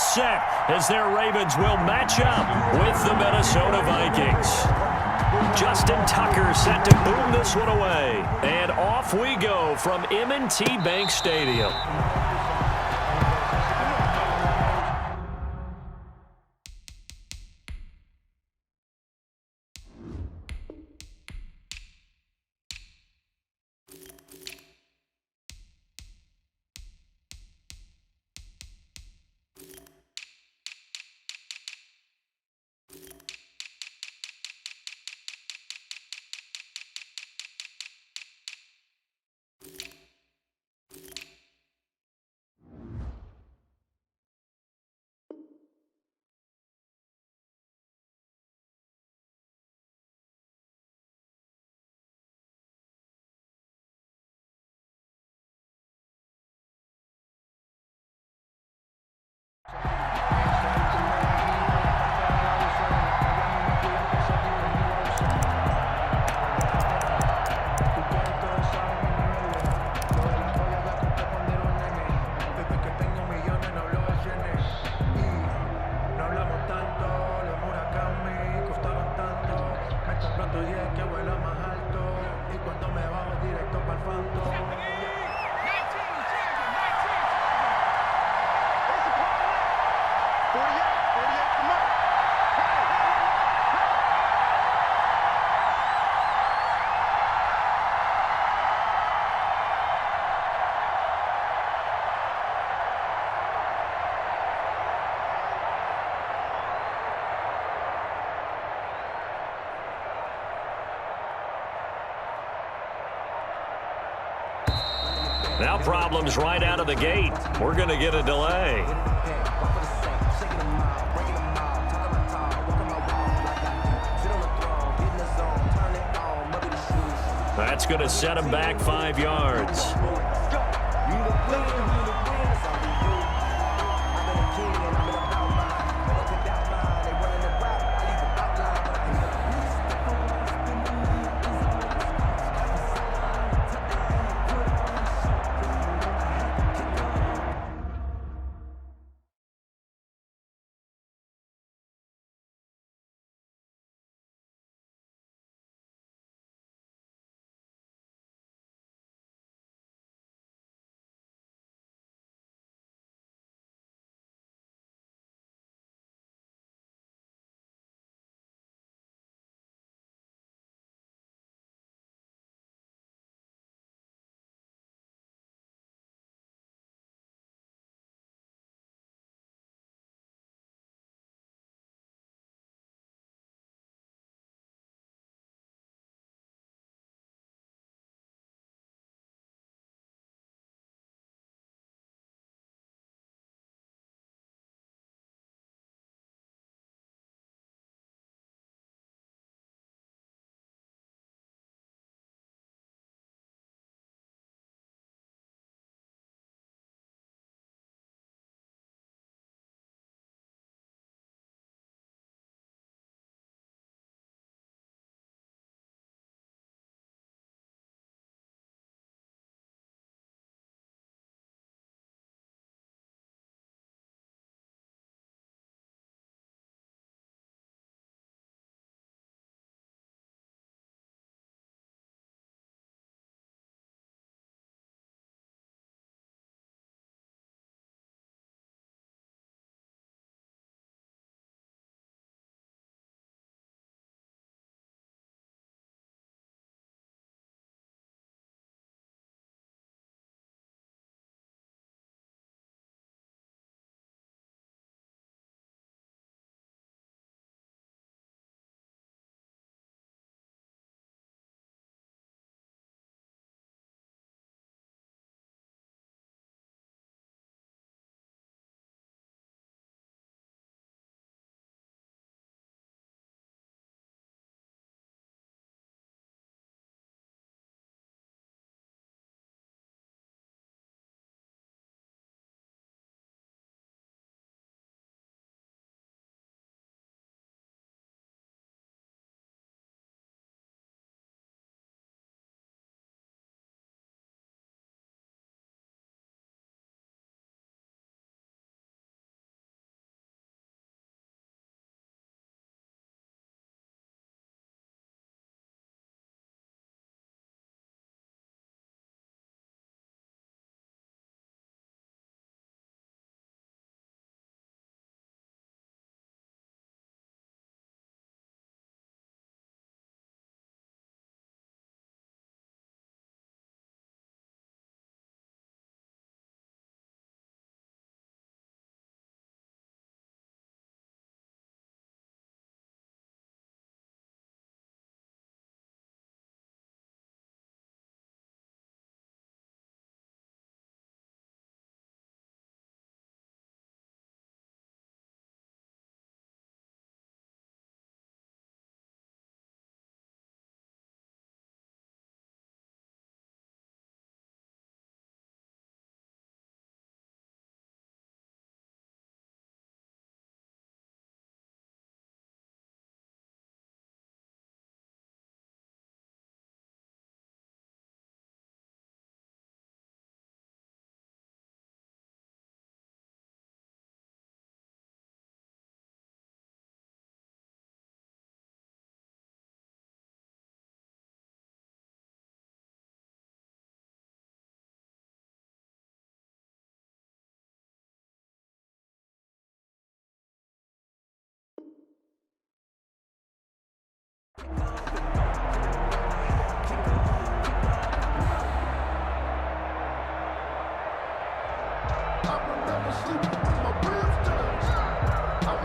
set as their Ravens will match up with the Minnesota Vikings. Justin Tucker set to boom this one away. And off we go from M&T Bank Stadium. Now problems right out of the gate. We're going to get a delay. That's going to set him back 5 yards.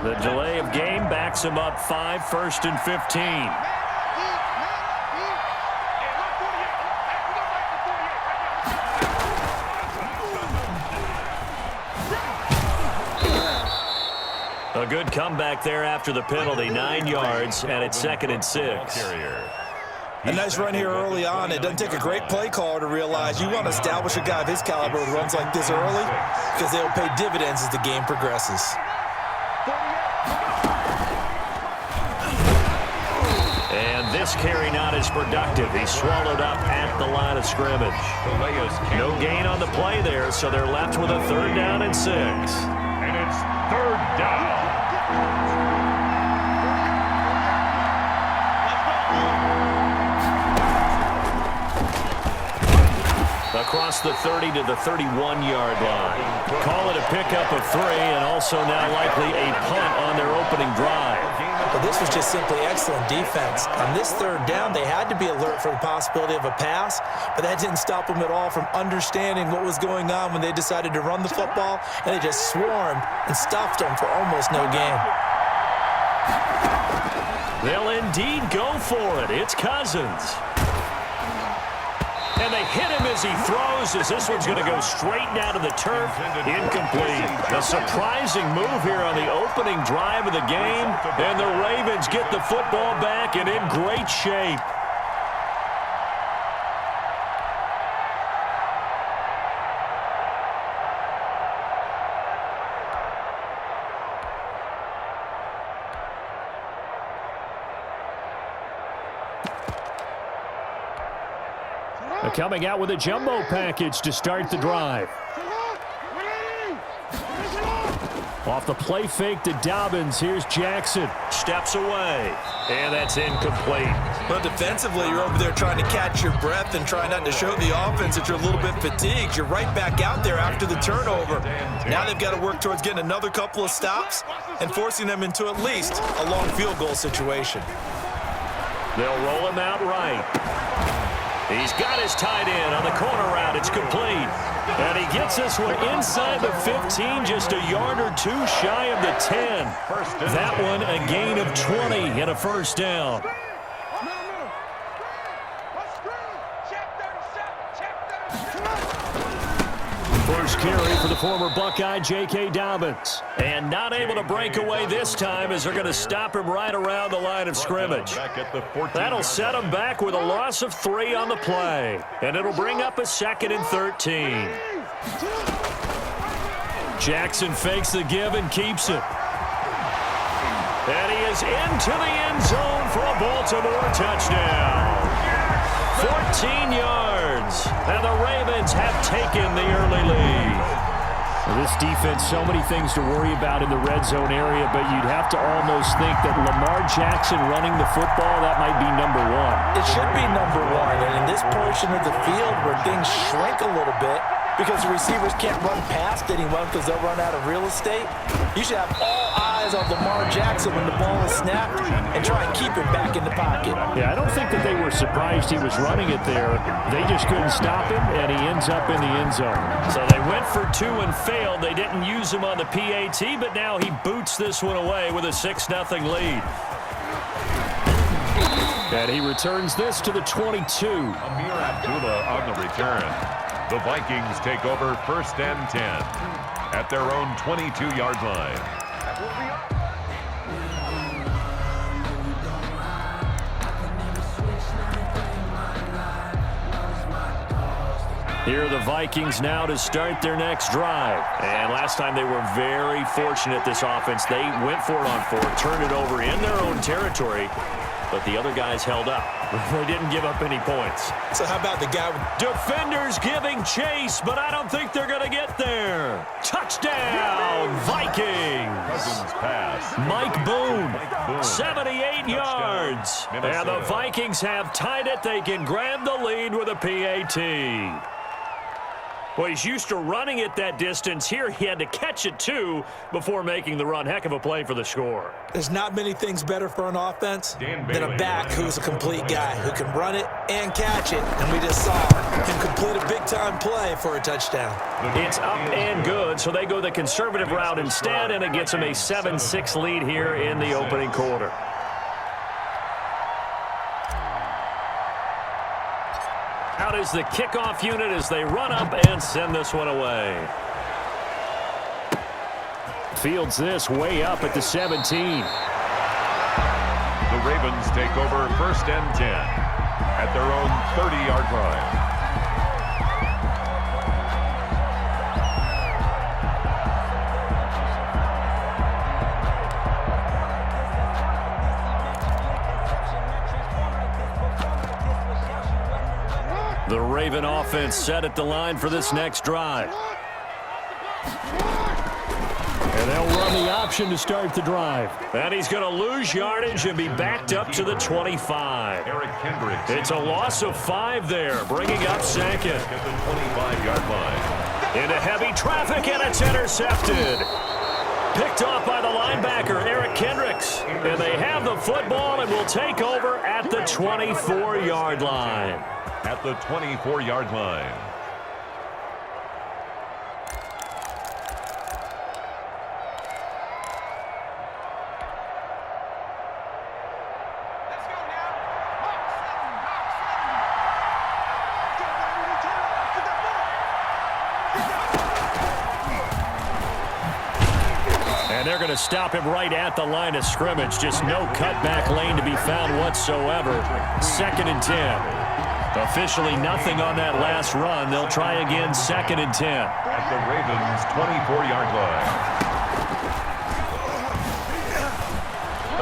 The delay of game backs him up 5, 1st and 15. A good comeback there after the penalty, 9 yards, and it's 2nd and 6. A nice run here early on. It doesn't take a great play caller to realize you want to establish a guy of his caliber with runs like this early because they'll pay dividends as the game progresses. And this carry not as productive. He's swallowed up at the line of scrimmage. No gain on the play there, so they're left with a 3rd down and 6. And it's 3rd down. Across the 30 to the 31-yard line. Call it a pickup of 3 and also now likely a punt on their opening drive. Well, this was just simply excellent defense. On this 3rd down, they had to be alert for the possibility of a pass, but that didn't stop them at all from understanding what was going on when they decided to run the football, and they just swarmed and stuffed them for almost no gain. They'll indeed go for it. It's Cousins. And they hit him as he throws, as this one's going to go straight down to the turf. Incomplete. A surprising move here on the opening drive of the game. And the Ravens get the football back and in great shape. Coming out with a jumbo package to start the drive. Off the play fake to Dobbins. Here's Jackson. Steps away. And that's incomplete. Well, defensively, you're over there trying to catch your breath and try not to show the offense that you're a little bit fatigued. You're right back out there after the turnover. Now they've got to work towards getting another couple of stops and forcing them into at least a long field goal situation. They'll roll him out right. He's got his tight end on the corner route. It's complete. And he gets this one inside the 15, just a yard or 2 shy of the 10. That one a gain of 20 and a 1st down. First carry for the former Buckeye, J.K. Dobbins. And not able to break away this time as they're going to stop him right around the line of scrimmage. That'll set him back with a loss of 3 on the play. And it'll bring up a 2nd and 13. Jackson fakes the give and keeps it. And he is into the end zone for a Baltimore touchdown. 14 yards, and the Ravens have taken the early lead. Well, this defense, so many things to worry about in the red zone area, but you'd have to almost think that Lamar Jackson running the football, that might be number 1. It should be number 1, and in this portion of the field where things shrink a little bit because the receivers can't run past anyone because they'll run out of real estate, you should have all eyes on Lamar Jackson when the ball is snapped and try and keep him back in the pocket. Yeah, I don't think that they were surprised he was running it there. They just couldn't stop him, and he ends up in the end zone. So they went for 2 and failed. They didn't use him on the PAT, but now he boots this one away with a 6-0 lead. And he returns this to the 22. Amir Abdullah on the return. The Vikings take over 1st and 10 at their own 22-yard line. Here are the Vikings now to start their next drive. And last time they were very fortunate, this offense. They went for it on 4, turned it over in their own territory, but the other guys held up. They didn't give up any points. So how about the guy with defenders giving chase, but I don't think they're going to get there. Touchdown, Vikings. Cousins pass. Mike Boone, 78 yards. And the Vikings have tied it. They can grab the lead with a PAT. Well, he's used to running it that distance. Here he had to catch it, too, before making the run. Heck of a play for the score. There's not many things better for an offense than a back who's a complete guy, who can run it and catch it. And we just saw him complete a big-time play for a touchdown. It's up and good, so they go the conservative route instead, and it gets them a 7-6 lead here in the opening quarter. Out is the kickoff unit as they run up and send this one away. Fields this way up at the 17. The Ravens take over 1st and 10 at their own 30-yard line. The Raven offense set at the line for this next drive. And they'll run the option to start the drive. And he's going to lose yardage and be backed up to the 25. Eric Kendricks. It's a loss of 5 there, bringing up second. At the 25-yard line. Into heavy traffic, and it's intercepted. Picked off by the linebacker, Eric Kendricks. And they have the football and will take over at the 24-yard line. At the 24-yard line. And they're going to stop him right at the line of scrimmage. Just no cutback lane to be found whatsoever. 2nd and 10. Officially nothing on that last run. They'll try again 2nd and 10. At the Ravens' 24-yard line.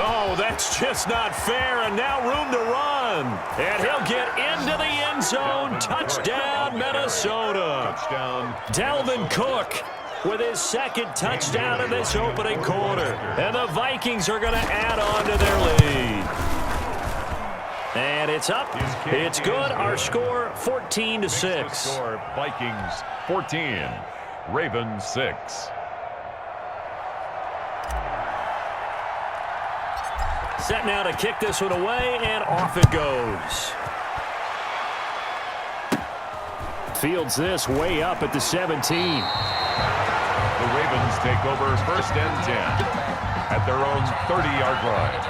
Oh, that's just not fair. And now room to run. And he'll get into the end zone. Touchdown, Minnesota. Touchdown. Dalvin Cook with his 2nd touchdown in this opening quarter. And the Vikings are going to add on to their lead. And it's up. It's good. Our score, 14-6. Score, Vikings 14, Ravens 6. Set now to kick this one away, and off it goes. Fields this way up at the 17. The Ravens take over 1st and 10 at their own 30-yard line.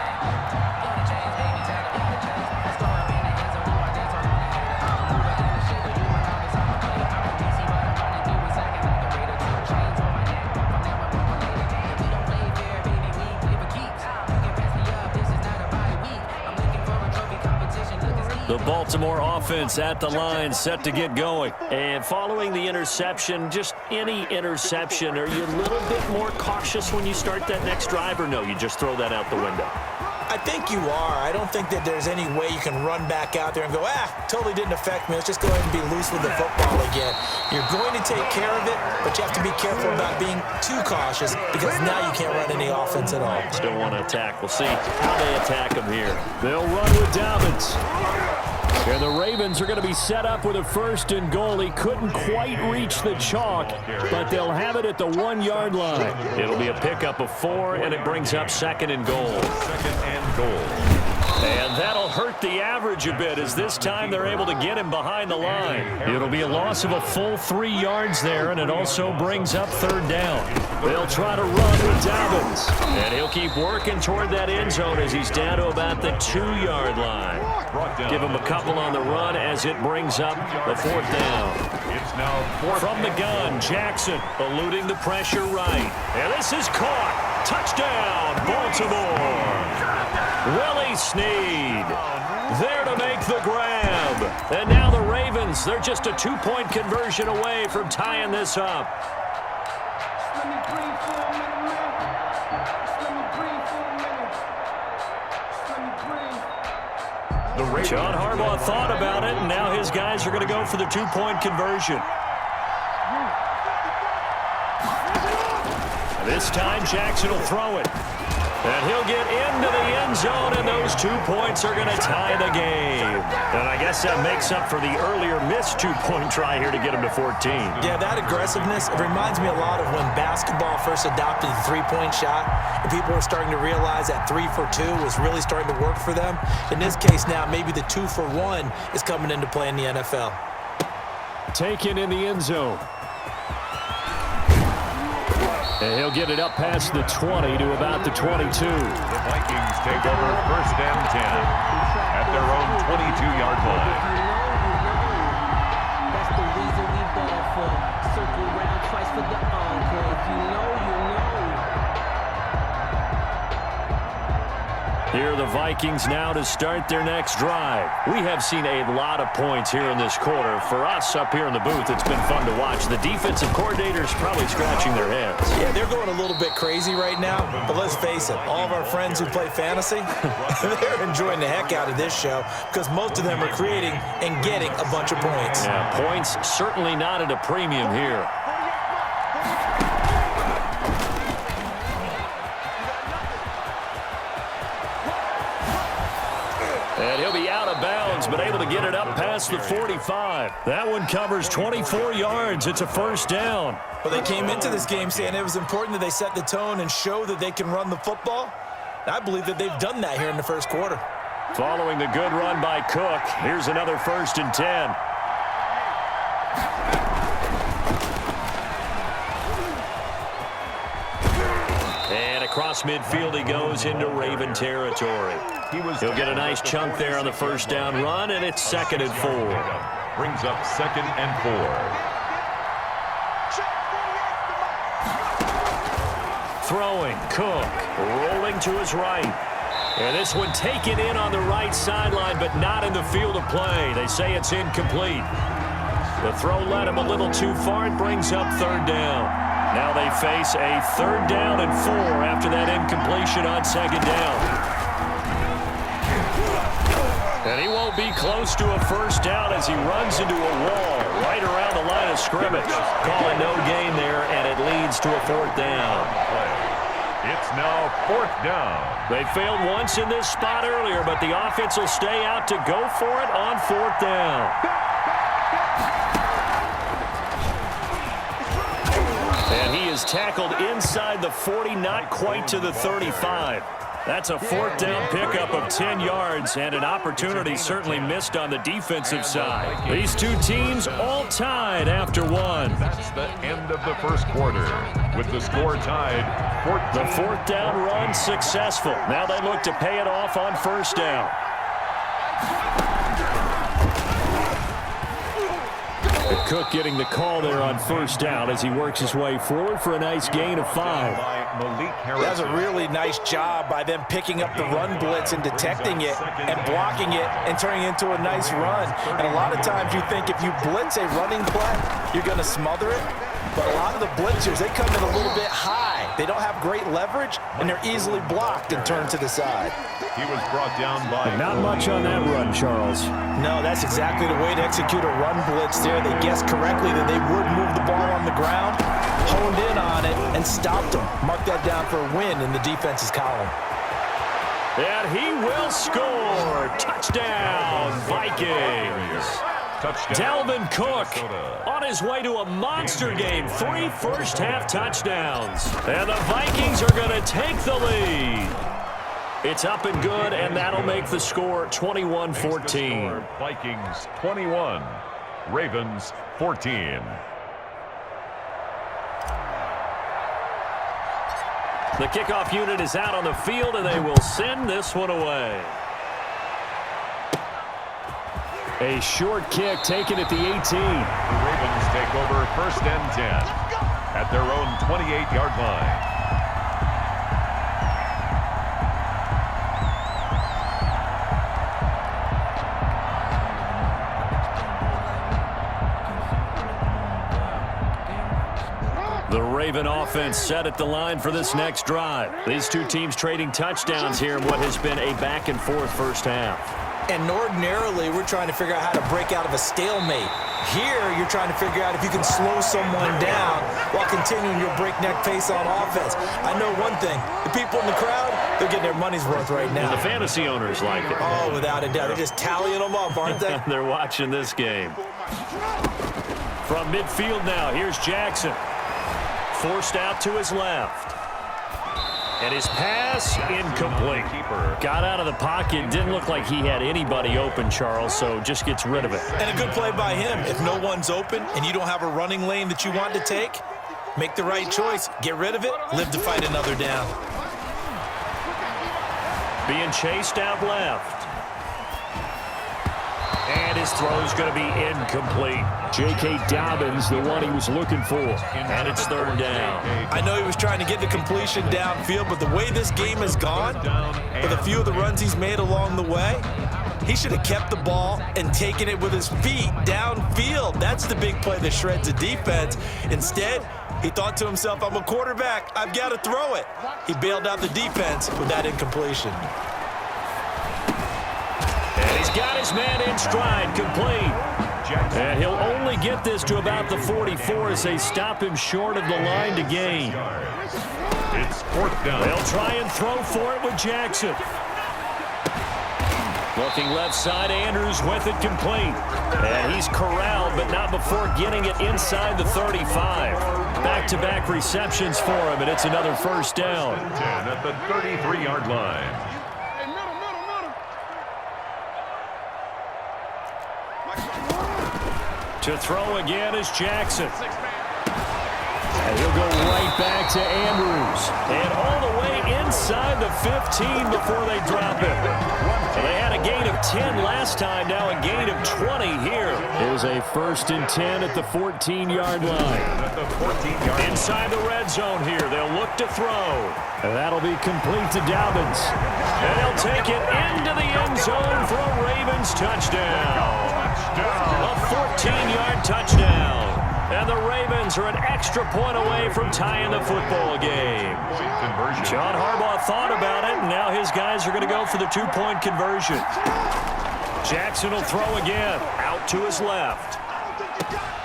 The Baltimore offense at the line, set to get going. And following the interception, just any interception, are you a little bit more cautious when you start that next drive, or no, you just throw that out the window? I think you are. I don't think that there's any way you can run back out there and go, totally didn't affect me. Let's just go ahead and be loose with the football again. You're going to take care of it, but you have to be careful about being too cautious because now you can't run any offense at all. Still want to attack. We'll see how they attack them here. They'll run with Dobbins. And the Ravens are going to be set up with a 1st and goal. He couldn't quite reach the chalk, but they'll have it at the 1-yard line. It'll be a pickup of 4, and it brings up 2nd and goal. 2nd and goal. And that'll hurt the average a bit as this time they're able to get him behind the line. It'll be a loss of a full 3 yards there, and it also brings up 3rd down. They'll try to run with Dobbins. And he'll keep working toward that end zone as he's down to about the 2-yard line. Give him a couple on the run as it brings up the 4th down. It's now 4th. From the gun, Jackson eluding the pressure right. And this is caught. Touchdown, Baltimore. Willie Snead there to make the grab. And now the Ravens, they're just a 2-point conversion away from tying this up. John Harbaugh thought about it, and now his guys are going to go for the 2-point conversion. This time, Jackson will throw it. And he'll get into the end zone, and those 2 points are going to tie the game. And I guess that makes up for the earlier missed two-point try here to get him to 14. Yeah, that aggressiveness, it reminds me a lot of when basketball first adopted the three-point shot, and people were starting to realize that 3 for 2 was really starting to work for them. In this case now, maybe the 2 for 1 is coming into play in the NFL. Taken in the end zone. And he'll get it up past the 20 to about the 22. The Vikings take over first and 10 at their own 22-yard line. That's the reason we ball for. Circle round twice for the encore. If you know, you know. Here are the Vikings now to start their next drive. We have seen a lot of points here in this quarter. For us up here in the booth, it's been fun to watch. The defensive coordinators probably scratching their heads. Yeah, they're going a little bit crazy right now, but let's face it, all of our friends who play fantasy, they're enjoying the heck out of this show because most of them are creating and getting a bunch of points. Yeah, points certainly not at a premium here. And he'll be out of bounds, but able to get it up past the 45. That one covers 24 yards. It's a first down. Well, they came into this game saying it was important that they set the tone and show that they can run the football. And I believe that they've done that here in the first quarter. Following the good run by Cook, here's another first and 10. And across midfield he goes into Raven territory. He'll get a nice chunk there on the first down run, and it's 2nd and 4. Brings up 2nd and 4. Throwing, Cook, rolling to his right. And this one taken in on the right sideline, but not in the field of play. They say it's incomplete. The throw led him a little too far. It brings up 3rd down. Now they face a 3rd down and 4 after that incompletion on 2nd down. And he won't be close to a first down as he runs into a wall right around the line of scrimmage. Calling no gain there, and it leads to a 4th down. It's now 4th down. They failed once in this spot earlier, but the offense will stay out to go for it on 4th down. And he is tackled inside the 40, not quite to the 35. That's a 4th down pickup of 10 yards and an opportunity certainly missed on the defensive side. These two teams all tied after one. That's the end of the first quarter with the score tied. The 4th down run successful. Now they look to pay it off on first down. Cook getting the call there on first down as he works his way forward for a nice gain of 5. That's a really nice job by them picking up the run blitz and detecting it and blocking it and turning it into a nice run. And a lot of times you think if you blitz a running play, you're going to smother it. But a lot of the blitzers, they come in a little bit high. They don't have great leverage, and they're easily blocked and turned to the side. He was brought down by... Not much on that run, Charles. No, that's exactly the way to execute a run blitz there. They guessed correctly that they would move the ball on the ground, honed in on it, and stopped them. Mark that down for a win in the defense's column. And he will score. Touchdown, Vikings. Touchdown. Dalvin Cook on his way to a monster game. 3 first-half touchdowns. And the Vikings are going to take the lead. It's up and good, and that'll make the score 21-14. Vikings 21, Ravens 14. The kickoff unit is out on the field, and they will send this one away. A short kick taken at the 18. The Ravens take over first and 10 at their own 28-yard line. The Raven offense set at the line for this next drive. 'These two teams trading touchdowns here in what has been a back-and-forth first half. And ordinarily, we're trying to figure out how to break out of a stalemate. Here, you're trying to figure out if you can slow someone down while continuing your breakneck pace on offense. I know one thing. The people in the crowd, they're getting their money's worth right now. And the fantasy owners like it. Oh, without a doubt. They're just tallying them up, aren't they? They're watching this game. From midfield now, here's Jackson. Forced out to his left. And his pass incomplete. Got out of the pocket. Didn't look like he had anybody open, Charles, so just gets rid of it. And a good play by him. If no one's open and you don't have a running lane that you want to take, make the right choice. Get rid of it. Live to fight another down. Being chased out left. And his throw's going to be incomplete. J.K. Dobbins, the one he was looking for. And it's third down. I know he was trying to get the completion downfield, but the way this game has gone, with a few of the runs he's made along the way, he should have kept the ball and taken it with his feet downfield. That's the big play that shreds the defense. Instead, he thought to himself, I'm a quarterback. I've got to throw it. He bailed out the defense with that incompletion. And he's got his man in stride, complete. And he'll only get this to about the 44 as they stop him short of the line to gain. It's fourth down. They'll try and throw for it with Jackson. Looking left side, Andrews with it complete. And he's corralled, but not before getting it inside the 35. Back-to-back receptions for him, and it's another first down. 10 at the 33-yard line. To throw again is Jackson. And he'll go right back to Andrews. And all the way inside the 15 before they drop it. Well, they had a gain of 10 last time, now a gain of 20 here. Here's a 1st and 10 at the 14-yard line. Inside the red zone here, they'll look to throw. And that'll be complete to Dobbins. And he'll take it into the end zone for a Ravens touchdown. A 14-yard touchdown. And the Ravens are an extra point away from tying the football game. John Harbaugh thought about it, and now his guys are going to go for the two-point conversion. Jackson will throw again, out to his left.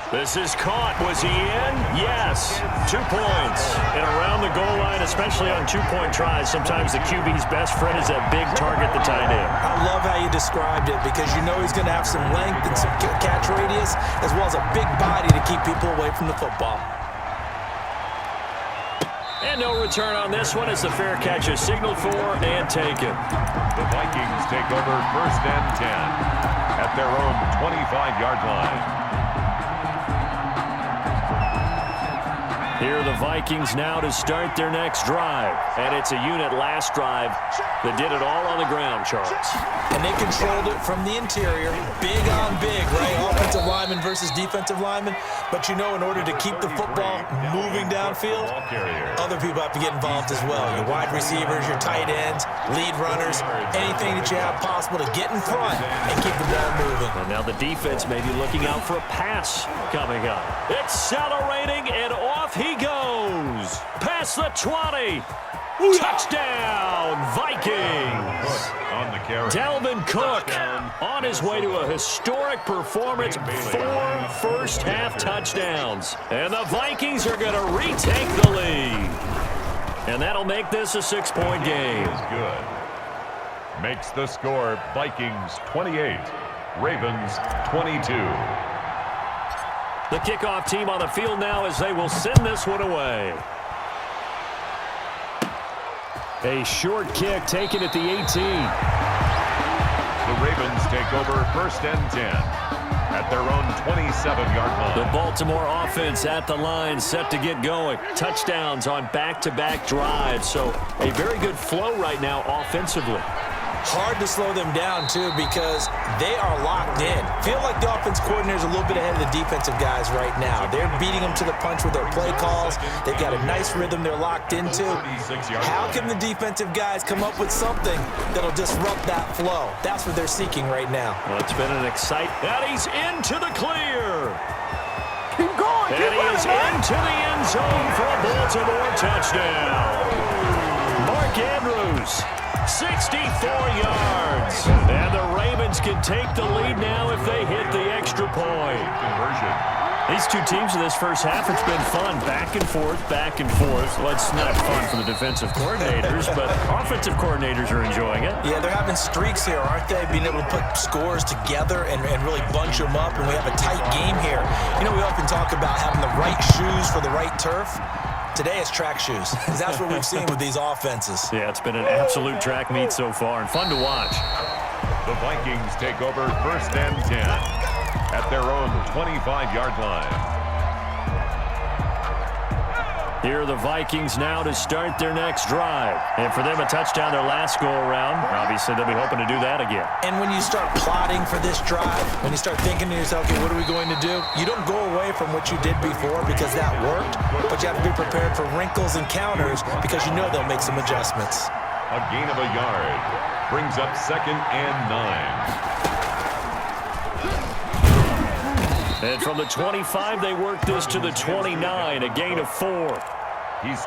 This is caught. Was he in? Yes. 2 points. And around the goal line, especially on two-point tries, sometimes the QB's best friend is that big target, the tight end. I love how you described it because you know he's going to have some length and some catch radius as well as a big body to keep people away from the football. And no return on this one as the fair catch is signaled for and taken. The Vikings take over 1st and 10 at their own 25-yard line. Here are the Vikings now to start their next drive. And it's a unit last drive that did it all on the ground, Charles. And they controlled it from the interior. Big on big, right? Offensive lineman versus defensive lineman. But you know, in order to keep the football moving downfield, other people have to get involved as well. Your wide receivers, your tight ends, lead runners, anything that you have possible to get in front and keep the ball moving. And now the defense may be looking out for a pass coming up. Accelerating, and off he goes. Past the 20. Touchdown, Vikings. On the carry. Dalvin Cook on his way to a historic performance, 4 first-half touchdowns. And the Vikings are going to retake the lead. And that'll make this a 6-point game. Good. Makes the score Vikings 28, Ravens 22. The kickoff team on the field now as they will send this one away. A short kick taken at the 18. The Ravens take over 1st and 10 at their own 27-yard line. The Baltimore offense at the line, set to get going. Touchdowns on back-to-back drives, so a very good flow right now offensively. Hard to slow them down, too, because they are locked in. Feel like the offense coordinator is a little bit ahead of the defensive guys right now. They're beating them to the punch with their play calls. They've got a nice rhythm they're locked into. How can the defensive guys come up with something that'll disrupt that flow? That's what they're seeking right now. Well, it's been an exciting... And he's into the clear. Keep going. And he is into the end zone for a Baltimore touchdown. Mark Andrews 64 yards. And the Ravens can take the lead now if they hit the extra point. Conversion. These two teams in this first half, it's been fun. Back and forth, back and forth. Well, it's not fun for the defensive coordinators, but offensive coordinators are enjoying it. Yeah, they're having streaks here, aren't they? Being able to put scores together and really bunch them up, and we have a tight game here. You know, we often talk about having the right shoes for the right turf. Today it's track shoes, because that's what we've seen with these offenses. Yeah, it's been an absolute track meet so far, and fun to watch. The Vikings take over 1st and 10 at their own 25-yard line. Here are the Vikings now to start their next drive. And for them, a touchdown their last go-around. Obviously, they'll be hoping to do that again. And when you start plotting for this drive, when you start thinking to yourself, okay, what are we going to do? You don't go away from what you did before because that worked, but you have to be prepared for wrinkles and counters because you know they'll make some adjustments. A gain of a yard brings up 2nd and 9. And from the 25, they work this to the 29, a gain of 4.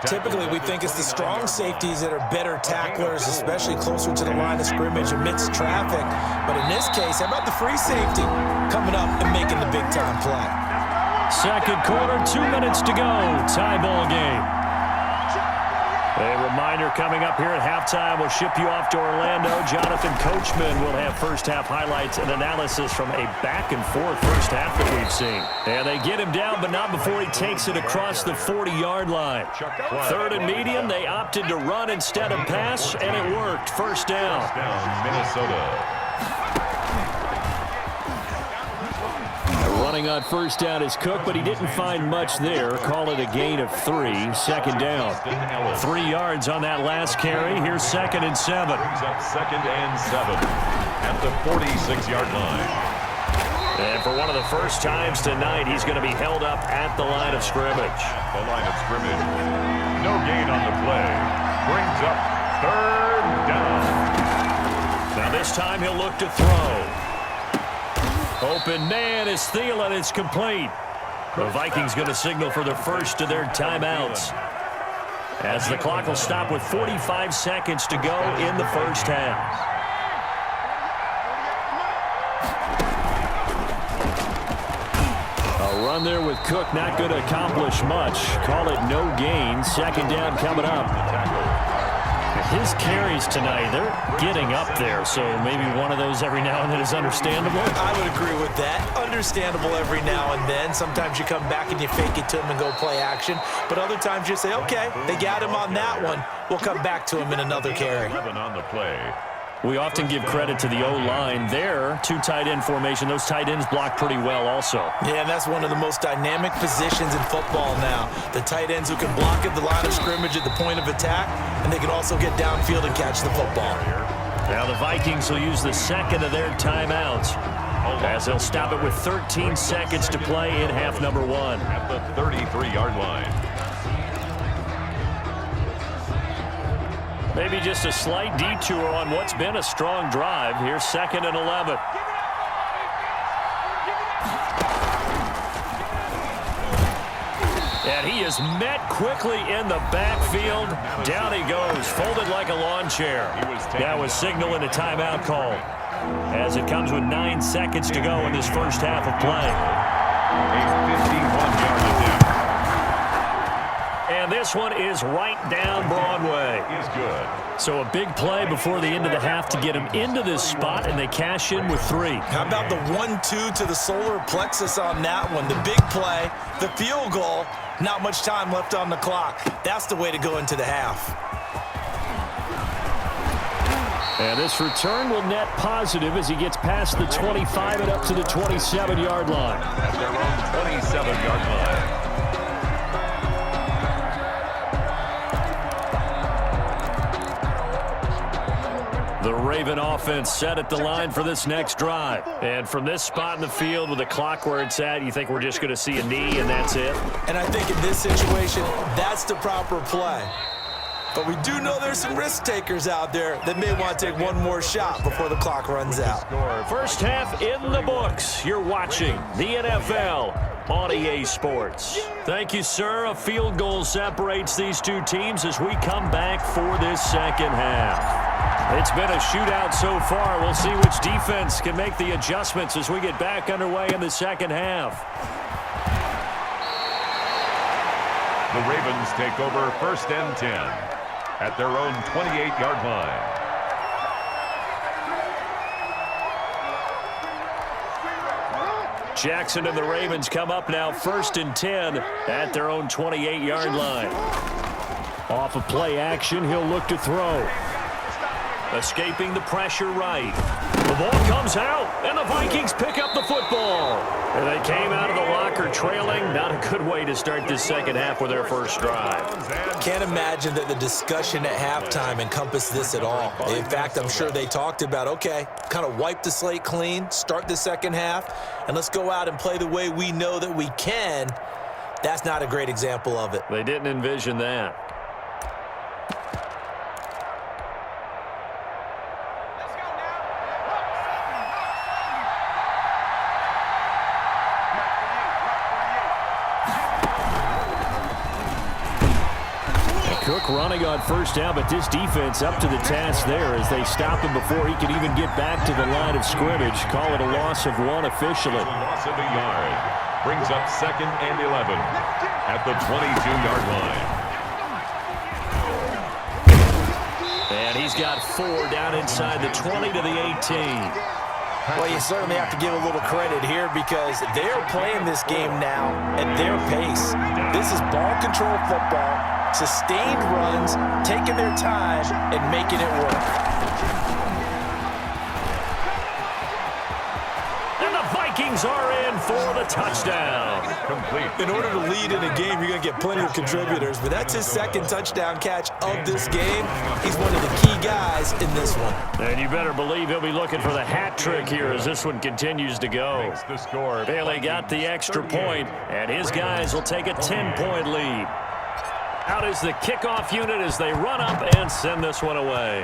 Typically, we think it's the strong safeties that are better tacklers, especially closer to the line of scrimmage amidst traffic. But in this case, how about the free safety coming up and making the big-time play? Second quarter, 2 minutes to go. Tie ball game. A reminder coming up here at halftime. We'll ship you off to Orlando. Jonathan Coachman will have first-half highlights and analysis from a back-and-forth first half that we've seen. And they get him down, but not before he takes it across the 40-yard line. 3rd and medium, they opted to run instead of pass, and it worked. First down. Minnesota. Running on first down is Cook, but he didn't find much there. Call it a gain of 3. Second down. 3 yards on that last carry. Here's 2nd and 7. Brings up 2nd and 7 at the 46-yard line. And for one of the first times tonight, he's going to be held up at the line of scrimmage. The line of scrimmage. No gain on the play. Brings up 3rd down. Now this time he'll look to throw. Open man is Thielen. It's complete. The Vikings going to signal for the first of their timeouts, as the clock will stop with 45 seconds to go in the first half. A run there with Cook, not going to accomplish much. Call it no gain. Second down coming up. His carries tonight, they're getting up there, so maybe one of those every now and then is understandable. I would agree with that. Understandable every now and then. Sometimes you come back and you fake it to him and go play action. But other times you say, okay, they got him on that one. We'll come back to him in another carry. 11 on the play. We often give credit to the O-line there. 2 tight end formation. Those tight ends block pretty well also. Yeah, and that's one of the most dynamic positions in football now. The tight ends who can block at the line of scrimmage at the point of attack, and they can also get downfield and catch the football. Now the Vikings will use the second of their timeouts, as they'll stop it with 13 seconds to play in half number 1. At the 33-yard line. Maybe just a slight detour on what's been a strong drive. Here's 2nd and 11. And he is met quickly in the backfield. Down he goes, folded like a lawn chair. That was signaling a timeout call, as it comes with 9 seconds to go in this first half of play. A 51-yard attempt. And this one is right down Broadway. Is good. So a big play before the end of the half to get him into this spot, and they cash in with 3. How about the 1-2 to the solar plexus on that one? The big play, the field goal, not much time left on the clock. That's the way to go into the half. And this return will net positive as he gets past the 25 and up to the 27-yard line. At their own 27-yard line. The Raven offense set at the line for this next drive. And from this spot in the field with the clock where it's at, you think we're just going to see a knee and that's it? And I think in this situation, that's the proper play. But we do know there's some risk takers out there that may want to take one more shot before the clock runs out. First half in the books. You're watching the NFL on EA Sports. Thank you, sir. A field goal separates these two teams as we come back for this second half. It's been a shootout so far. We'll see which defense can make the adjustments as we get back underway in the second half. The Ravens take over 1st and 10 at their own 28-yard line. Jackson and the Ravens come up now 1st and 10 at their own 28-yard line. Off of play action, he'll look to throw. Escaping the pressure right. The ball comes out, and the Vikings pick up the football. And they came out of the locker trailing. Not a good way to start this second half with their first drive. Can't imagine that the discussion at halftime encompassed this at all. In fact, I'm sure they talked about, okay, kind of wipe the slate clean, start the second half, and let's go out and play the way we know that we can. That's not a great example of it. They didn't envision that. Cook running on first down, but this defense up to the task there as they stop him before he could even get back to the line of scrimmage. Call it a loss of 1 officially. Loss of a yard. Brings up 2nd and 11 at the 22-yard line. And he's got 4 down inside the 20 to the 18. Well, you certainly have to give a little credit here because they're playing this game now at their pace. This is ball control football, sustained runs, taking their time, and making it work. And the Vikings are in for the touchdown. Complete. In order to lead in a game, you're going to get plenty of contributors, but that's his 2nd touchdown catch of this game. He's one of the key guys in this one. And you better believe he'll be looking for the hat trick here as this one continues to go. Makes the score. Bailey got the extra point, and his guys will take a 10-point lead. Out is the kickoff unit as they run up and send this one away.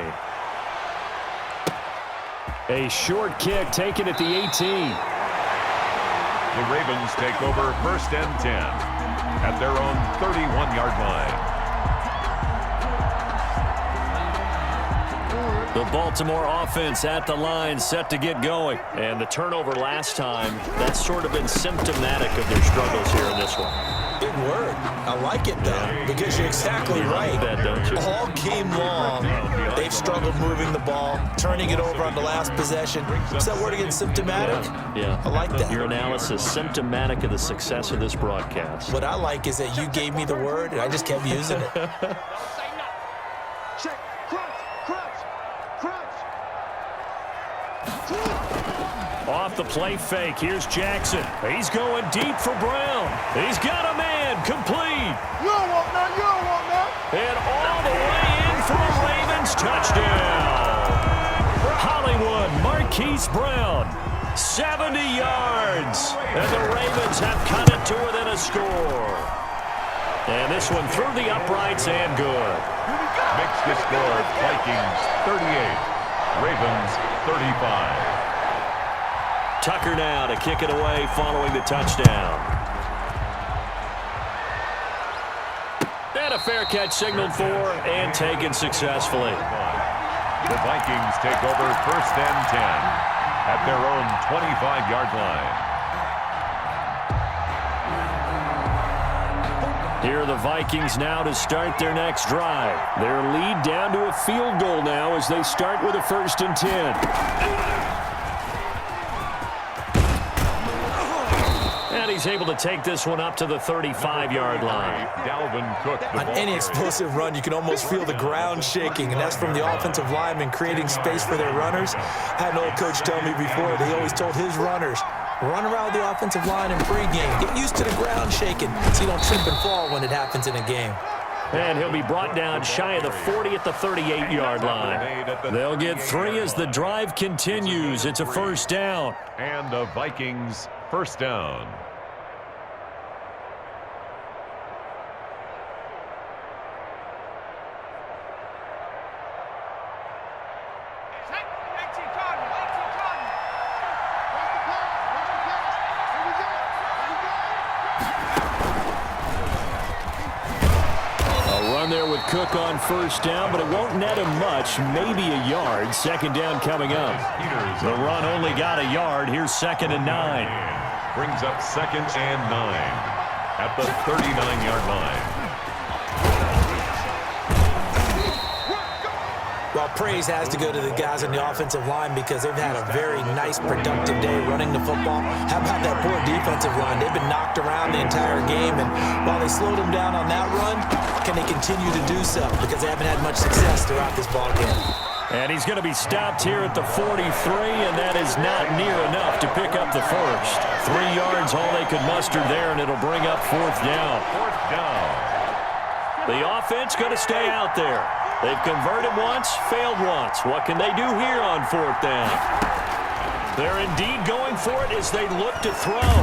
A short kick taken at the 18. The Ravens take over 1st and 10 at their own 31-yard line. The Baltimore offense at the line set to get going. And the turnover last time, that's sort of been symptomatic of their struggles here in this one. Big word. I like it, though, because you're exactly right. That, don't you? All game long, they've struggled moving the ball, turning it over on the last possession. Is that word again, symptomatic? Yeah. I like that. Your analysis, symptomatic of the success of this broadcast. What I like is that you gave me the word, and I just kept using it. Check. Crunch. Off the play fake, here's Jackson. He's going deep for Brown. He's got a man, complete. You don't want that. And all the way in for a Ravens touchdown. Hollywood, Marquise Brown, 70 yards. And the Ravens have cut it to within a score. And this one through the uprights and good. Makes the score Vikings 38, Ravens 35. Tucker now to kick it away following the touchdown. And a fair catch signaled for and taken successfully. The Vikings take over 1st and 10 at their own 25-yard line. Here are the Vikings now to start their next drive. Their lead down to a field goal now as they start with a 1st and 10. And he's able to take this one up to the 35-yard line. Dalvin Cook. On any explosive run, you can almost feel the ground shaking, and that's from the offensive linemen creating space for their runners. I had an old coach tell me before, he always told his runners, run around the offensive line in pregame. Get used to the ground shaking so you don't trip and fall when it happens in a game. And he'll be brought down shy of the 40 at the 38-yard line. They'll get 3 as the drive continues. It's a 1st down. And the Vikings 1st down. Cook on first down, but it won't net him much, maybe a yard. Second down coming up. The run only got a yard. Here's 2nd and 9. Brings up 2nd and 9 at the 39-yard line. Well, praise has to go to the guys on the offensive line because they've had a very nice, productive day running the football. How about that poor defensive line? They've been knocked around the entire game, and while they slowed them down on that run, can they continue to do so? Because they haven't had much success throughout this ball game. And he's going to be stopped here at the 43, and that is not near enough to pick up the first. 3 yards, all they could muster there, and it'll bring up 4th down. 4th down. The offense going to stay out there. They've converted once, failed once. What can they do here on 4th down? They're indeed going for it as they look to throw.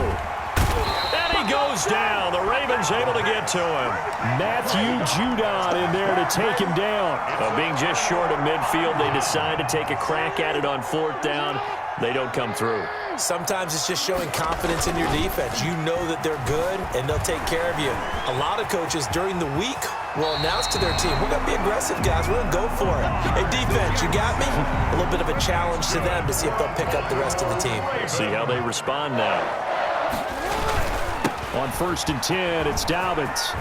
And he goes down. The Ravens able to get to him. Matthew Judon in there to take him down. Being just short of midfield, they decide to take a crack at it on 4th down. They don't come through. Sometimes it's just showing confidence in your defense. You know that they're good, and they'll take care of you. A lot of coaches during the week will announce to their team, we're going to be aggressive, guys. We're going to go for it. Hey, defense, you got me? A little bit of a challenge to them to see if they'll pick up the rest of the team. Let's see how they respond now. On 1st and 10, it's Dobbins.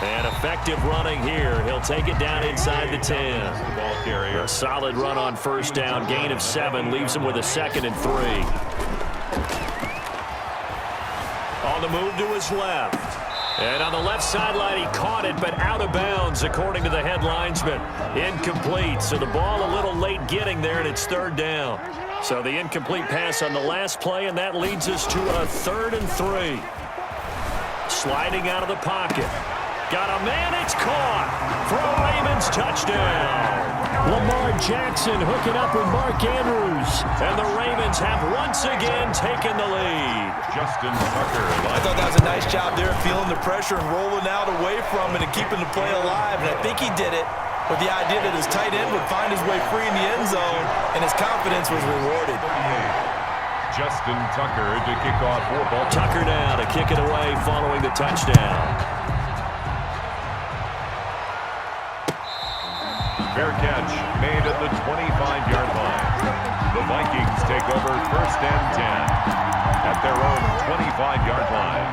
And effective running here. He'll take it down inside the 10. Ball carrier. A solid run on 1st down. Gain of 7. Leaves him with a 2nd and 3. On the move to his left. And on the left sideline, he caught it, but out of bounds, according to the head linesman. Incomplete. So the ball a little late getting there, and it's 3rd down. So the incomplete pass on the last play, and that leads us to a 3rd and 3. Sliding out of the pocket. Got a man, it's caught for a Ravens touchdown. Lamar Jackson hooking up with Mark Andrews. And the Ravens have once again taken the lead. Justin Tucker. I thought that was a nice job there, feeling the pressure and rolling out away from it and keeping the play alive. And I think he did it with the idea that his tight end would find his way free in the end zone, and his confidence was rewarded. Justin Tucker to kick off for Baltimore. Tucker now to kick it away following the touchdown. Fair catch made at the 25-yard line. The Vikings take over 1st and 10 at their own 25-yard line.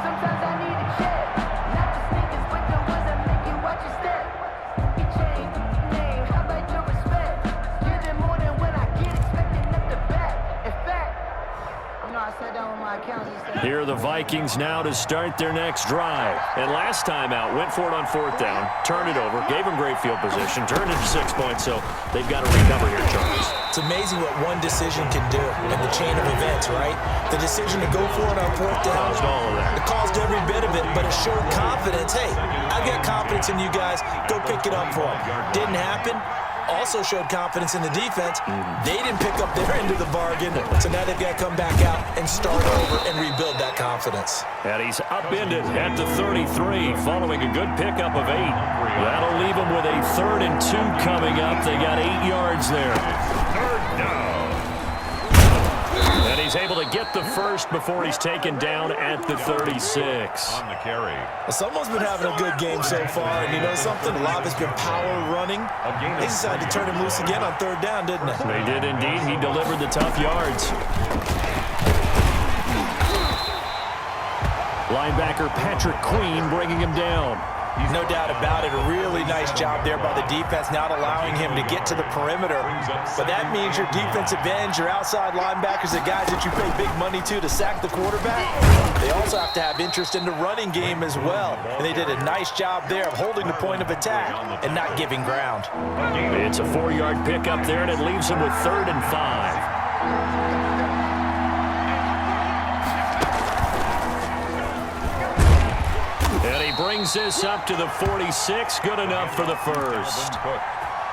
Sometimes I need a check, not just sneakers, but the ones that make you watch your step. You change the name, how about your respect? Giving more than when I get expecting at the back. In fact, you know I sat down with my accountant. Here are the Vikings now to start their next drive. And last time out, went for it on 4th down, turned it over, gave them great field position, turned it to 6 points, so they've got to recover here, Charles. It's amazing what one decision can do in the chain of events, right? The decision to go for it on 4th down. Caused all of that. It caused every bit of it, but it showed confidence. Hey, I've got confidence in you guys. Go pick it up for them. Didn't happen. Also showed confidence in the defense. They didn't pick up their end of the bargain, so now they've got to come back out and start over and rebuild that confidence. And he's upended at the 33 following a good pickup of 8. That'll leave him with a 3rd and 2 coming up. They got 8 yards there. 3rd down. And he's able to get the first before he's taken down at the 36. On the carry. Well, someone's been having a good game so far, and you know something? A lot of it's been power running. They decided to turn him loose again on 3rd down, didn't they? They did indeed. He delivered the tough yards. Linebacker Patrick Queen bringing him down. No doubt about it. A really nice job there by the defense, not allowing him to get to the perimeter. But that means your defensive ends, your outside linebackers, the guys that you pay big money to sack the quarterback, they also have to have interest in the running game as well. And they did a nice job there of holding the point of attack and not giving ground. It's a 4-yard pickup there, and it leaves him with 3rd and 5. And he brings this up to the 46. Good enough for the first.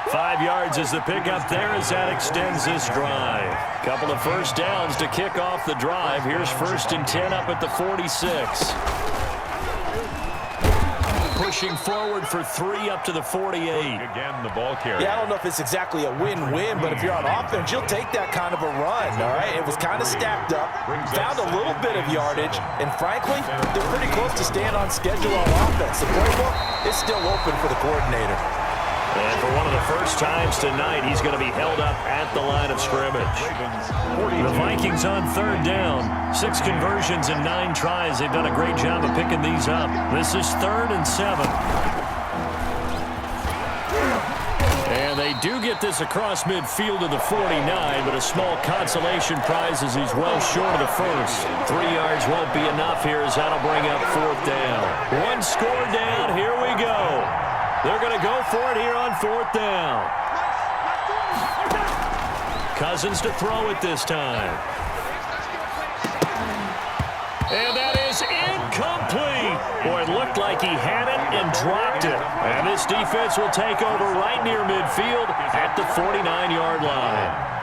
5 yards is the pickup there as that extends this drive. Couple of 1st downs to kick off the drive. Here's 1st and 10 up at the 46. pushing forward for 3 up to the 48. Again, the ball carrier. Yeah, I don't know if it's exactly a win-win, but if you're on offense, you'll take that kind of a run, all right? It was kind of stacked up, found a little bit of yardage, and frankly, they're pretty close to staying on schedule on offense. The playbook is still open for the coordinator. And for one of the first times tonight, he's going to be held up at the line of scrimmage. The Vikings on 3rd down. 6 conversions and 9 tries. They've done a great job of picking these up. This is 3rd and 7. And they do get this across midfield to the 49, but a small consolation prize as he's well short of the first. 3 yards won't be enough here as that'll bring up 4th down. 1 score down. Here we go. They're going to go for it here on 4th down. Cousins to throw it this time. And that is incomplete. Boy, it looked like he had it and dropped it. And this defense will take over right near midfield at the 49-yard line.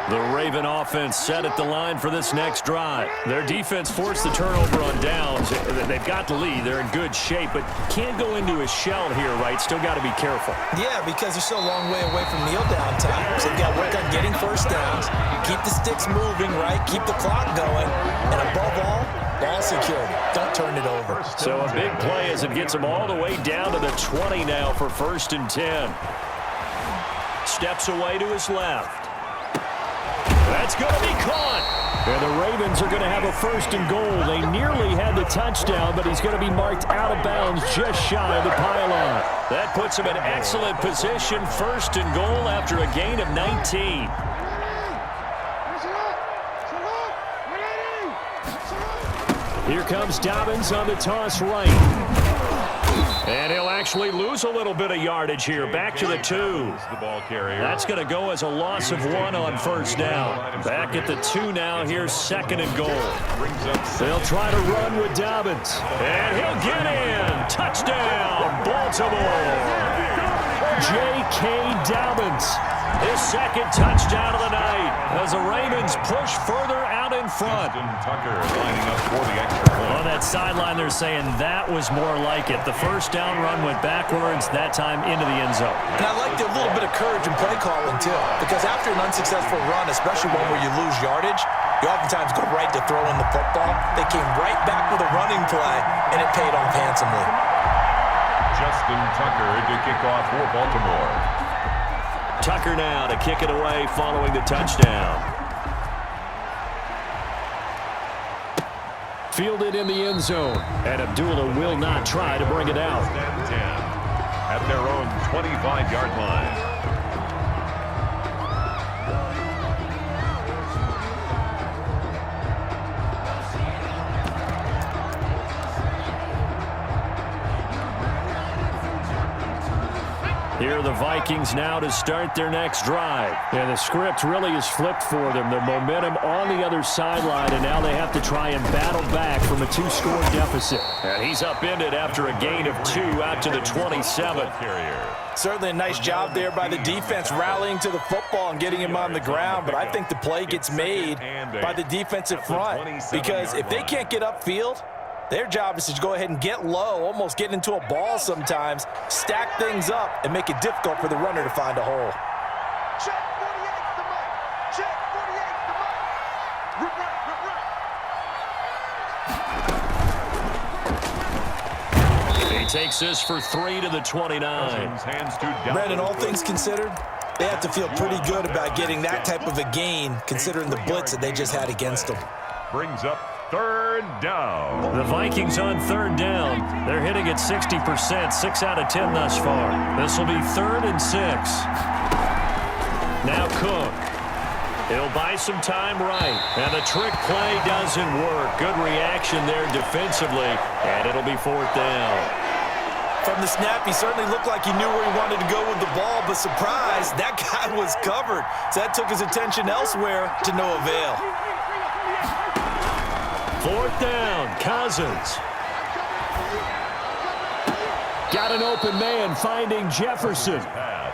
The Raven offense set at the line for this next drive. Their defense forced the turnover on downs. They've got the lead. They're in good shape, but can't go into a shell here, right? Still got to be careful. Yeah, because they're still a long way away from kneel down time. So they've got to work on getting first downs, keep the sticks moving, right? Keep the clock going, and above all, ball security. Don't turn it over. So a big play as it gets them all the way down to the 20 now for 1st and 10. Steps away to his left. That's going to be caught. And the Ravens are going to have a 1st and goal. They nearly had the touchdown, but he's going to be marked out of bounds just shy of the pylon. That puts him in excellent position. 1st and goal after a gain of 19. Here comes Dobbins on the toss right. And he'll actually lose a little bit of yardage here. Back to the 2. The ball carrier. That's going to go as a loss of 1 on 1st down. Back at the 2 now. Here's 2nd and goal. They'll try to run with Dobbins. And he'll get in. Touchdown, Baltimore. J.K. Dobbins. His 2nd touchdown of the night as the Ravens push further out in front. Tucker lining up for the extra point. On that sideline, they're saying that was more like it. The 1st down run went backwards, that time into the end zone. And I liked a little bit of courage in play calling, too, because after an unsuccessful run, especially one where you lose yardage, you oftentimes go right to throwing the football. They came right back with a running play, and it paid off handsomely. Justin Tucker to kick off for Baltimore. Tucker now to kick it away following the touchdown. Fielded in the end zone, and Abdullah will not try to bring it out. 10 at their own 25-yard line. Here are the Vikings now to start their next drive. And the script really is flipped for them. The momentum on the other sideline, and now they have to try and battle back from a 2-score deficit. And he's upended after a gain of 2 out to the 27. Certainly a nice job there by the defense rallying to the football and getting him on the ground, but I think the play gets made by the defensive front, because if they can't get upfield, their job is to go ahead and get low, almost get into a ball sometimes, stack things up, and make it difficult for the runner to find a hole. Check 48 the mic. Check 48 the mic. Rip right, rip right. He takes this for 3 to the 29. Brandon, all things considered, they have to feel pretty good about getting that type of a gain, considering the blitz that they just had against them. Brings up 3rd down. The Vikings on 3rd down. They're hitting at 60%, 6 out of 10 thus far. This will be 3rd and 6. Now Cook. He'll buy some time right. And the trick play doesn't work. Good reaction there defensively. And it'll be 4th down. From the snap, he certainly looked like he knew where he wanted to go with the ball, but surprise, that guy was covered. So that took his attention elsewhere to no avail. 4th down, Cousins. Got an open man finding Jefferson.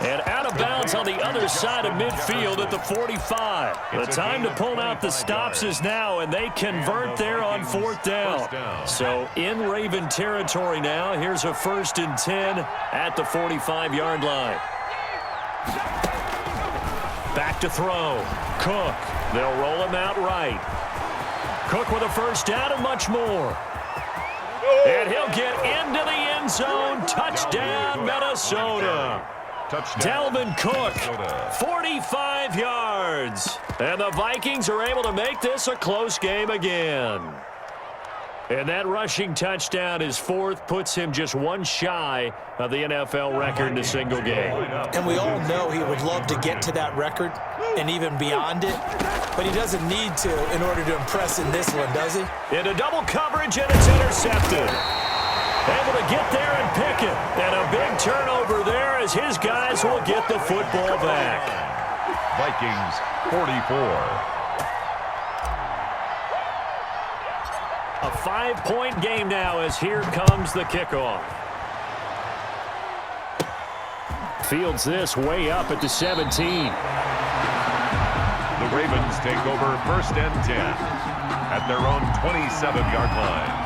And out of bounds on the other side of midfield at the 45. The time to pull out the stops is now, and they convert there on 4th down. So in Raven territory now, here's a 1st and 10 at the 45-yard line. Back to throw. Cook. They'll roll him out right. Cook with a 1st down and much more. And he'll get into the end zone. Touchdown, Minnesota. Dalvin Cook, 45 yards. And the Vikings are able to make this a close game again. And that rushing touchdown, his 4th, puts him just one shy of the NFL record in a single game. And we all know he would love to get to that record and even beyond it, but he doesn't need to in order to impress in this one, does he? Into double coverage, and it's intercepted. Able to get there and pick it. And a big turnover there as his guys will get the football back. Vikings 44. A 5-point game now as here comes the kickoff. Fields this way up at the 17. The Ravens take over 1st and 10 at their own 27-yard line.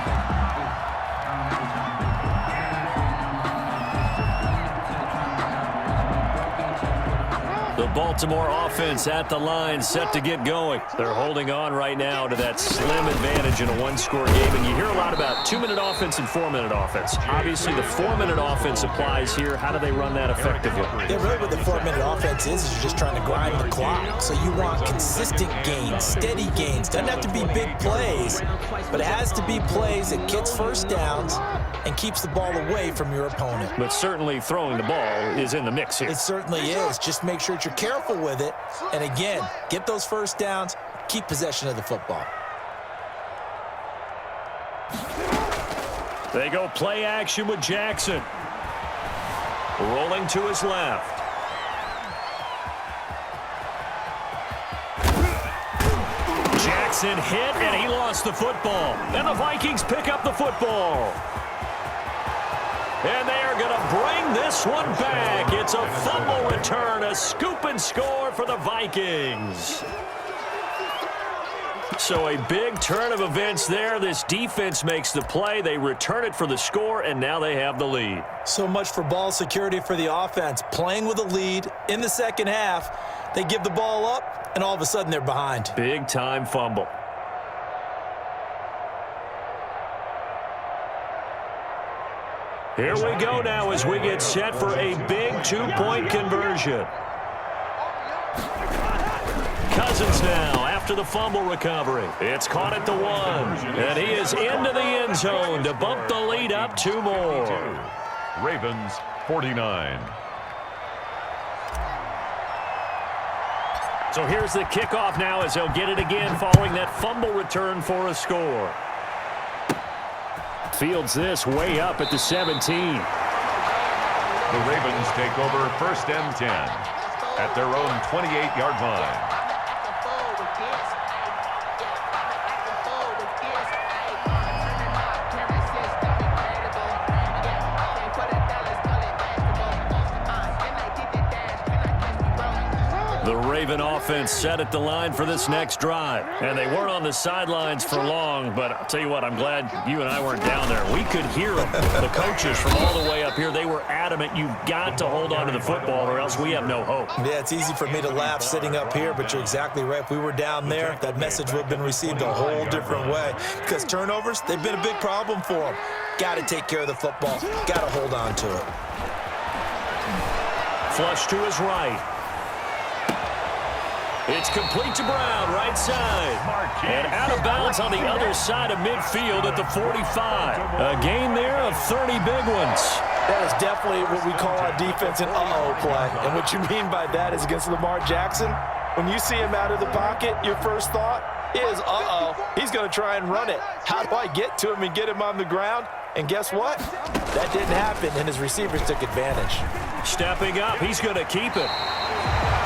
The Baltimore offense at the line, set to get going. They're holding on right now to that slim advantage in a one-score game. And you hear a lot about 2-minute offense and 4-minute offense. Obviously, the 4-minute offense applies here. How do they run that effectively? Yeah, really what the 4-minute offense is you're just trying to grind the clock. So you want consistent gains, steady gains. Doesn't have to be big plays, but it has to be plays that gets 1st downs and keeps the ball away from your opponent. But certainly throwing the ball is in the mix here. It certainly is. Just make sure that you're careful with it. And again, get those 1st downs, keep possession of the football. They go play action with Jackson. Rolling to his left. Jackson hit, and he lost the football. And the Vikings pick up the football. And they are going to bring this one back. It's a fumble return, a scoop and score for the Vikings. So a big turn of events there. This defense makes the play. They return it for the score, and now they have the lead. So much for ball security for the offense. Playing with a lead in the second half. They give the ball up, and all of a sudden they're behind. Big-time fumble. Here we go now as we get set for a big 2-point conversion. Cousins now after the fumble recovery. It's caught at the 1, and he is into the end zone to bump the lead up 2 more. Ravens 49. So here's the kickoff now as they'll get it again following that fumble return for a score. Fields this way up at the 17. The Ravens take over 1st and 10 at their own 28-yard line. The Raven offense set at the line for this next drive. And they weren't on the sidelines for long, but I'll tell you what, I'm glad you and I weren't down there. We could hear them. The coaches from all the way up here, they were adamant, you've got to hold on to the football or else we have no hope. Yeah, it's easy for me to laugh sitting up here, but you're exactly right. If we were down there, that message would have been received a whole different way. Because turnovers, they've been a big problem for them. Got to take care of the football. Got to hold on to it. Flush to his right. It's complete to Brown, right side. And out of bounds on the other side of midfield at the 45. A gain there of 30 big ones. That is definitely what we call our defense an uh-oh play. And what you mean by that is against Lamar Jackson, when you see him out of the pocket, your first thought is, uh-oh, he's going to try and run it. How do I get to him and get him on the ground? And guess what? That didn't happen, and his receivers took advantage. Stepping up, he's going to keep it.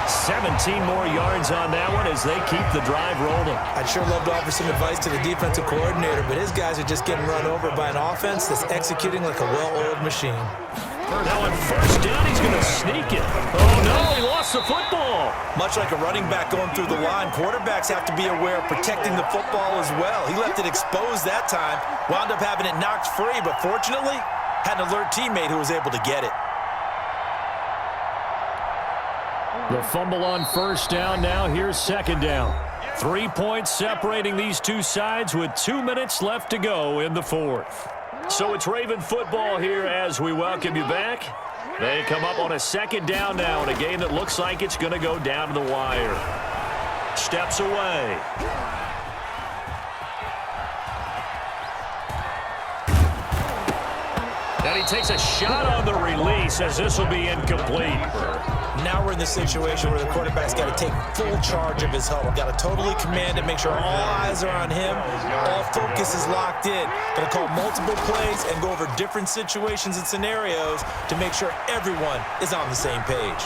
17 more yards on that one as they keep the drive rolling. I'd sure love to offer some advice to the defensive coordinator, but his guys are just getting run over by an offense that's executing like a well-oiled machine. Now on first down, he's going to sneak it. Oh, no, he lost the football. Much like a running back going through the line, quarterbacks have to be aware of protecting the football as well. He left it exposed that time, wound up having it knocked free, but fortunately, had an alert teammate who was able to get it. The fumble on first down. Now here's second down. 3 points separating these two sides with 2 minutes left to go in the fourth. So it's Raven football here as we welcome you back. They come up on a second down now in a game that looks like it's going to go down to the wire. Steps away. And he takes a shot on the release as this will be incomplete. Now we're in the situation where the quarterback's got to take full charge of his huddle. Got to totally command it, make sure all eyes are on him. All focus is locked in. Going to call multiple plays and go over different situations and scenarios to make sure everyone is on the same page.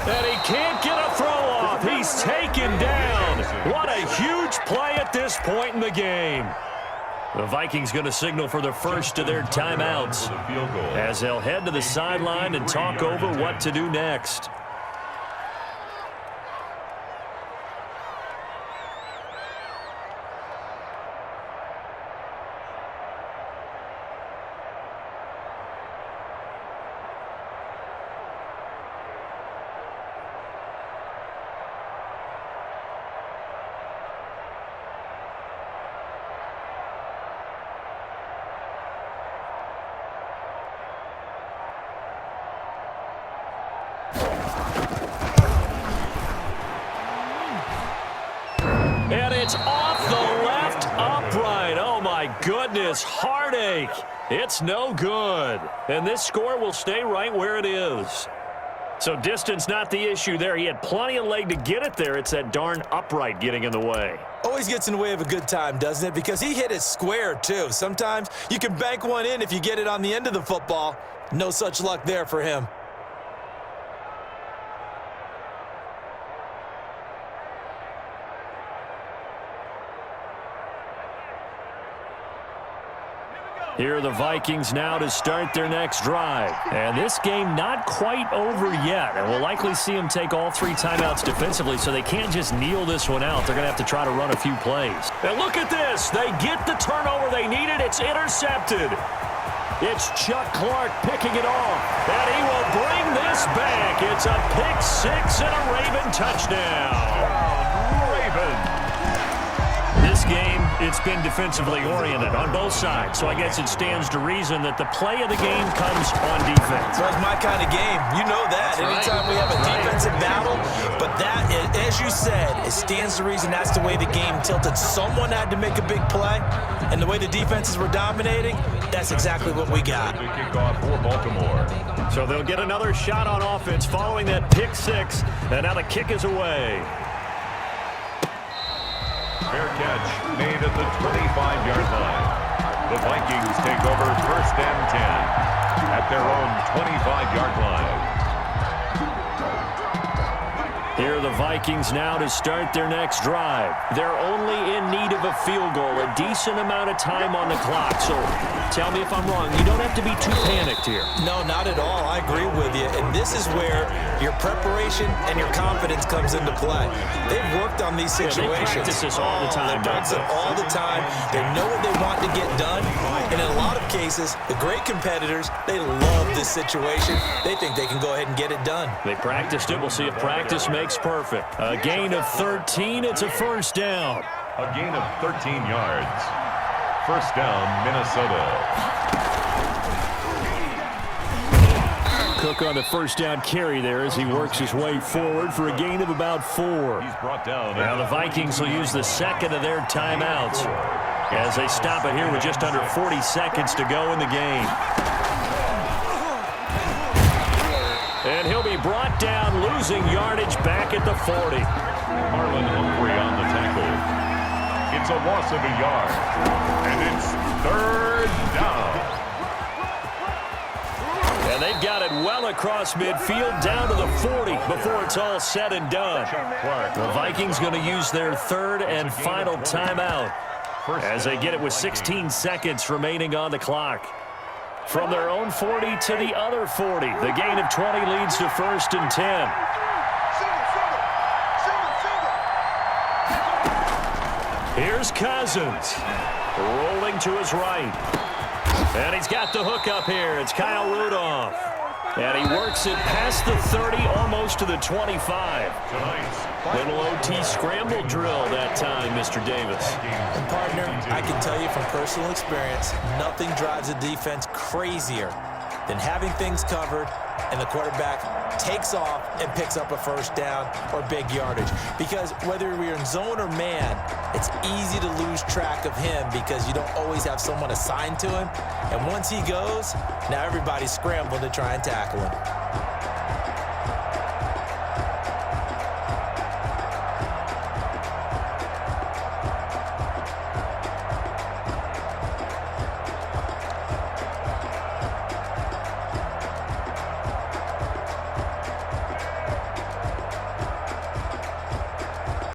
And he can't get a throw off. He's taken down. What a huge play at this point in the game. The Vikings going to signal for the first of their timeouts as they'll head to the sideline and talk over what to do next. And it's off the left upright. Oh, my goodness. Heartache. It's no good. And this score will stay right where it is. So distance not the issue there. He had plenty of leg to get it there. It's that darn upright getting in the way. Always gets in the way of a good time, doesn't it? Because he hit it square, too. Sometimes you can bank one in if you get it on the end of the football. No such luck there for him. Here are the Vikings now to start their next drive. And this game not quite over yet. And we'll likely see them take all 3 timeouts defensively, so they can't just kneel this one out. They're going to have to try to run a few plays. And look at this. They get the turnover they needed. It's intercepted. It's Chuck Clark picking it off. And he will bring this back. It's a pick 6 and a Raven touchdown. Raven. This game, it's been defensively oriented on both sides, so I guess it stands to reason that the play of the game comes on defense. That's my kind of game. You know that. Anytime we have a defensive battle, but that, as you said, it stands to reason that's the way the game tilted. Someone had to make a big play, and the way the defenses were dominating, that's exactly what we got. Kickoff for Baltimore. So they'll get another shot on offense following that pick 6, and now the kick is away. Fair catch made at the 25-yard line. The Vikings take over first and 10 at their own 25-yard line. Here are the Vikings now to start their next drive. They're only in need of a field goal, a decent amount of time on the clock. So tell me if I'm wrong. You don't have to be too panicked here. No, not at all. I agree with you. And this is where your preparation and your confidence comes into play. They've worked on these situations. They practice this all the time. They practice it all the time. They know what they want to get done. And in a lot of cases, the great competitors, they love this situation. They think they can go ahead and get it done. They practiced it. We'll see if practice makes perfect. A gain of 13. It's a first down. A gain of 13 yards. First down, Minnesota. Cook on the first down carry there as he works his way forward for a gain of about 4. He's brought down. Now the Vikings will use the second of their timeouts as they stop it here with just under 40 seconds to go in the game. And he'll be brought down, losing yardage back at the 40. Marlon Humphrey on the tackle. It's a loss of a yard. And it's third down. And they've got it well across midfield down to the 40 before it's all said and done. The Vikings going to use their third and final timeout as they get it with 16 seconds remaining on the clock. From their own 40 to the other 40. The gain of 20 leads to first and 10. Here's Cousins. Rolling to his right. And he's got the hook up here. It's Kyle Rudolph. And he works it past the 30, almost to the 25. Little OT scramble drill that time, Mr. Davis. And partner, I can tell you from personal experience, nothing drives a defense crazier than having things covered and the quarterback takes off and picks up a first down or big yardage. Because whether we're in zone or man, it's easy to lose track of him because you don't always have someone assigned to him. And once he goes, now everybody's scrambling to try and tackle him.